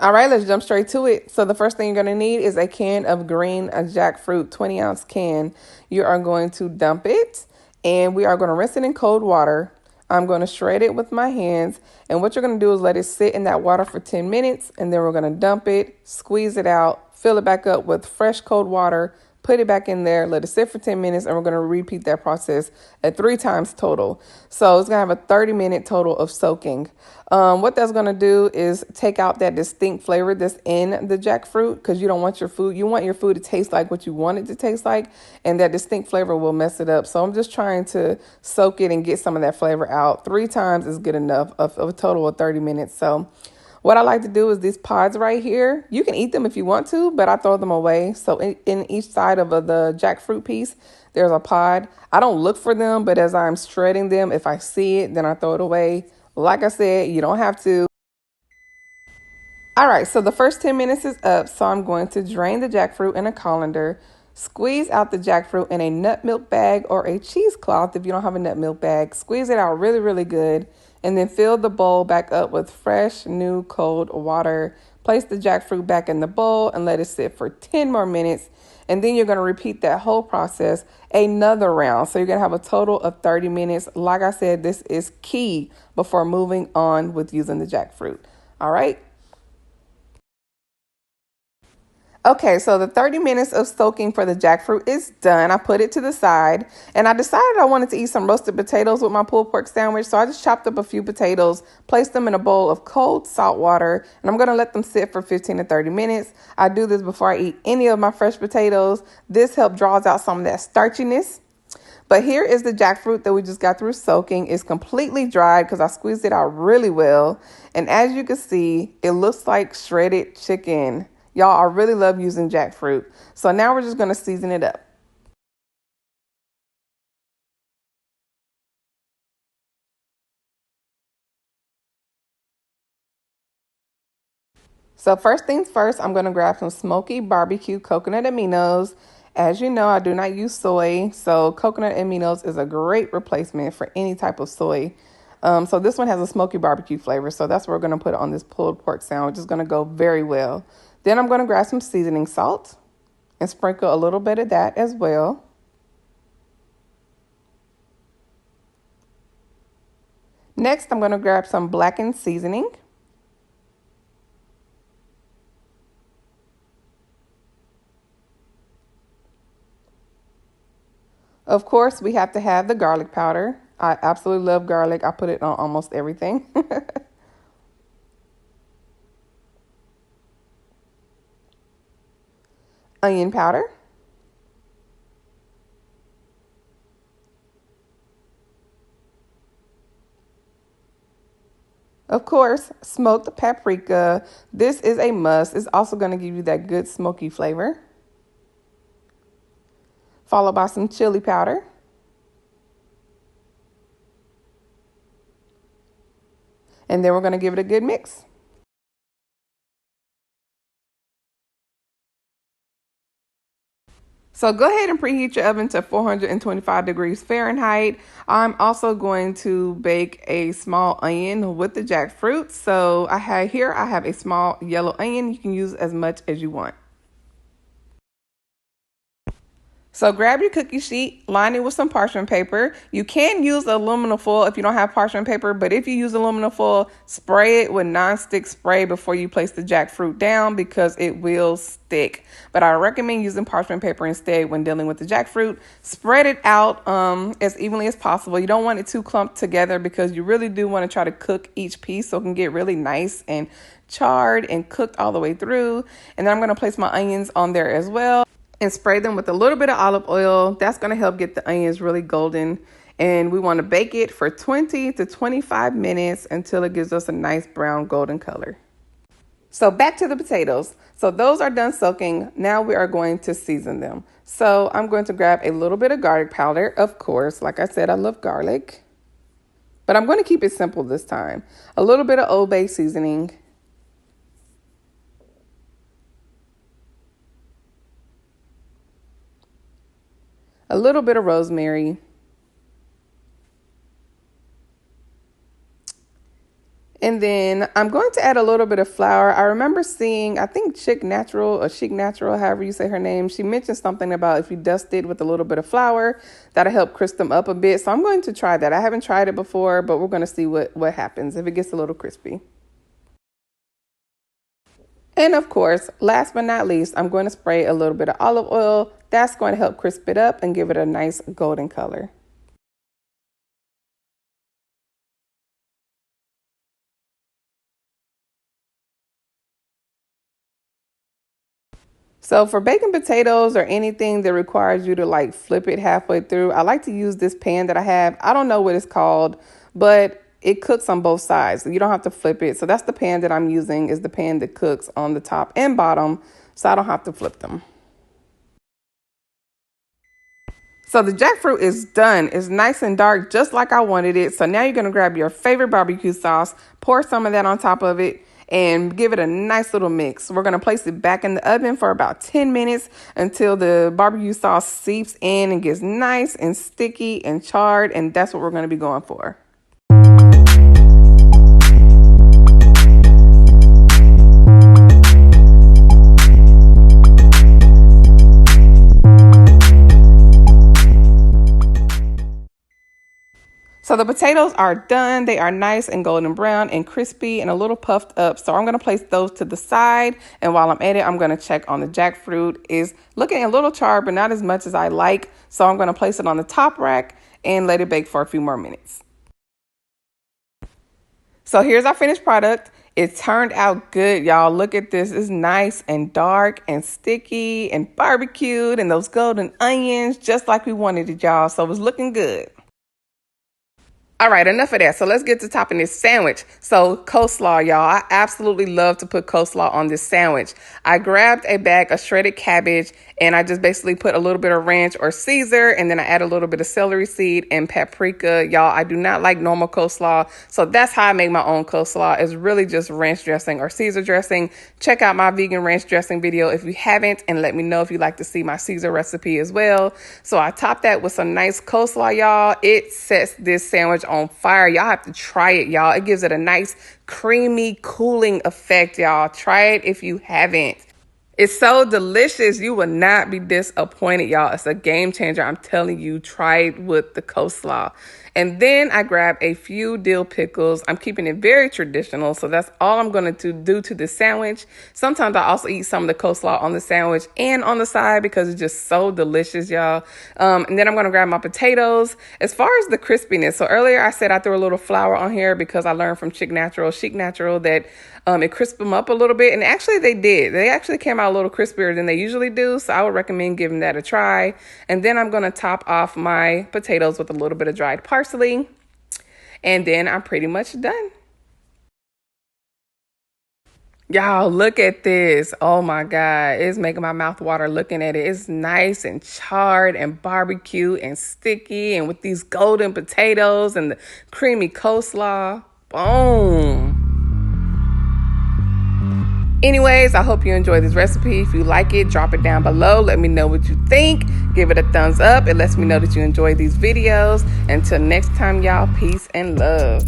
All right, let's jump straight to it. So the first thing you're going to need is a can of green jackfruit, 20-ounce can. You are going to dump it, and we are going to rinse it in cold water. I'm going to shred it with my hands, and what you're going to do is let it sit in that water for 10 minutes, and then we're going to dump it, squeeze it out, fill it back up with fresh cold water, put it back in there, let it sit for 10 minutes, and we're going to repeat that process at 3 times total. So it's going to have a 30-minute total of soaking. What that's going to do is take out that distinct flavor that's in the jackfruit, because you don't want you want your food to taste like what you want it to taste like, and that distinct flavor will mess it up. So I'm just trying to soak it and get some of that flavor out. 3 times is good enough of a total of 30 minutes. So what I like to do is these pods right here, you can eat them if you want to, but I throw them away. So in each side of the jackfruit piece, there's a pod. I don't look for them, but as I'm shredding them, if I see it, then I throw it away. Like I said, you don't have to. All right, so the first 10 minutes is up, so I'm going to drain the jackfruit in a colander, squeeze out the jackfruit in a nut milk bag or a cheesecloth if you don't have a nut milk bag. Squeeze it out really, really good, and then fill the bowl back up with fresh, new, cold water. Place the jackfruit back in the bowl and let it sit for 10 more minutes, and then you're going to repeat that whole process another round. So you're going to have a total of 30 minutes. Like I said, this is key before moving on with using the jackfruit. All right. Okay, so the 30 minutes of soaking for the jackfruit is done. I put it to the side, and I decided I wanted to eat some roasted potatoes with my pulled pork sandwich. So I just chopped up a few potatoes, placed them in a bowl of cold salt water, and I'm going to let them sit for 15 to 30 minutes. I do this before I eat any of my fresh potatoes. This helps draws out some of that starchiness. But here is the jackfruit that we just got through soaking. It's completely dried because I squeezed it out really well. And as you can see, it looks like shredded chicken. Y'all, I really love using jackfruit. So now we're just going to season it up. So first things first, I'm going to grab some smoky barbecue coconut aminos. As you know, I do not use soy, so coconut aminos is a great replacement for any type of soy. So this one has a smoky barbecue flavor, so that's what we're going to put on this pulled pork sandwich. It's going to go very well. Then I'm going to grab some seasoning salt and sprinkle a little bit of that as well. Next, I'm going to grab some blackened seasoning. Of course, we have to have the garlic powder. I absolutely love garlic. I put it on almost everything. Onion powder. Of course, smoked paprika. This is a must. It's also going to give you that good smoky flavor. Followed by some chili powder. And then we're going to give it a good mix. So go ahead and preheat your oven to 425 degrees Fahrenheit. I'm also going to bake a small onion with the jackfruit. So I have a small yellow onion. You can use as much as you want. So grab your cookie sheet, line it with some parchment paper. You can use aluminum foil if you don't have parchment paper, but if you use aluminum foil, spray it with nonstick spray before you place the jackfruit down because it will stick. But I recommend using parchment paper instead when dealing with the jackfruit. Spread it out as evenly as possible. You don't want it too clumped together because you really do want to try to cook each piece so it can get really nice and charred and cooked all the way through. And then I'm going to place my onions on there as well and spray them with a little bit of olive oil. That's going to help get the onions really golden. And we want to bake it for 20 to 25 minutes until it gives us a nice brown golden color. So back to the potatoes. So those are done soaking. Now we are going to season them. So I'm going to grab a little bit of garlic powder. Of course, like I said, I love garlic. But I'm going to keep it simple this time. A little bit of Old Bay seasoning. A little bit of rosemary. And then I'm going to add a little bit of flour. I remember seeing, I think Chic Natural or Chic Natural, however you say her name, she mentioned something about if you dust it with a little bit of flour, that'll help crisp them up a bit. So I'm going to try that. I haven't tried it before, but we're going to see what happens if it gets a little crispy. And of course, last but not least, I'm going to spray a little bit of olive oil. That's going to help crisp it up and give it a nice golden color. So for baking potatoes or anything that requires you to like flip it halfway through, I like to use this pan that I have. I don't know what it's called, but it cooks on both sides. You don't have to flip it. So that's the pan that I'm using, is the pan that cooks on the top and bottom, so I don't have to flip them. So the jackfruit is done. It's nice and dark, just like I wanted it. So now you're going to grab your favorite barbecue sauce, pour some of that on top of it, and give it a nice little mix. We're going to place it back in the oven for about 10 minutes until the barbecue sauce seeps in and gets nice and sticky and charred. And that's what we're going to be going for. So the potatoes are done. They are nice and golden brown and crispy and a little puffed up. So I'm going to place those to the side. And while I'm at it, I'm going to check on the jackfruit. Is looking a little charred, but not as much as I like. So I'm going to place it on the top rack and let it bake for a few more minutes. So here's our finished product. It turned out good, y'all. Look at this. It's nice and dark and sticky and barbecued and those golden onions, just like we wanted it, y'all. So it was looking good. All right, enough of that. So let's get to topping this sandwich. So coleslaw, y'all. I absolutely love to put coleslaw on this sandwich. I grabbed a bag of shredded cabbage and I just basically put a little bit of ranch or Caesar, and then I add a little bit of celery seed and paprika. Y'all, I do not like normal coleslaw, so that's how I make my own coleslaw. It's really just ranch dressing or Caesar dressing. Check out my vegan ranch dressing video if you haven't, and let me know if you'd like to see my Caesar recipe as well. So I top that with some nice coleslaw, y'all. It sets this sandwich on fire. Y'all have to try it, y'all. It gives it a nice creamy cooling effect, y'all. Try it if you haven't. It's so delicious. You will not be disappointed, y'all. It's a game changer. I'm telling you, try it with the coleslaw. And then I grab a few dill pickles. I'm keeping it very traditional, so that's all I'm going to do to this sandwich. Sometimes I also eat some of the coleslaw on the sandwich and on the side because it's just so delicious, y'all. And then I'm going to grab my potatoes. As far as the crispiness, so earlier I said I threw a little flour on here because I learned from Chic Natural that it crisped them up a little bit. And actually they did. They actually came out a little crispier than they usually do. So I would recommend giving that a try. And then I'm going to top off my potatoes with a little bit of dried parsley. And then I'm pretty much done. Y'all, look at this. Oh my God. It's making my mouth water looking at it. It's nice and charred and barbecue and sticky. And with these golden potatoes and the creamy coleslaw. Boom. Anyways, I hope you enjoyed this recipe. If you like it, drop it down below. Let me know what you think. Give it a thumbs up. It lets me know that you enjoy these videos. Until next time, y'all, peace and love.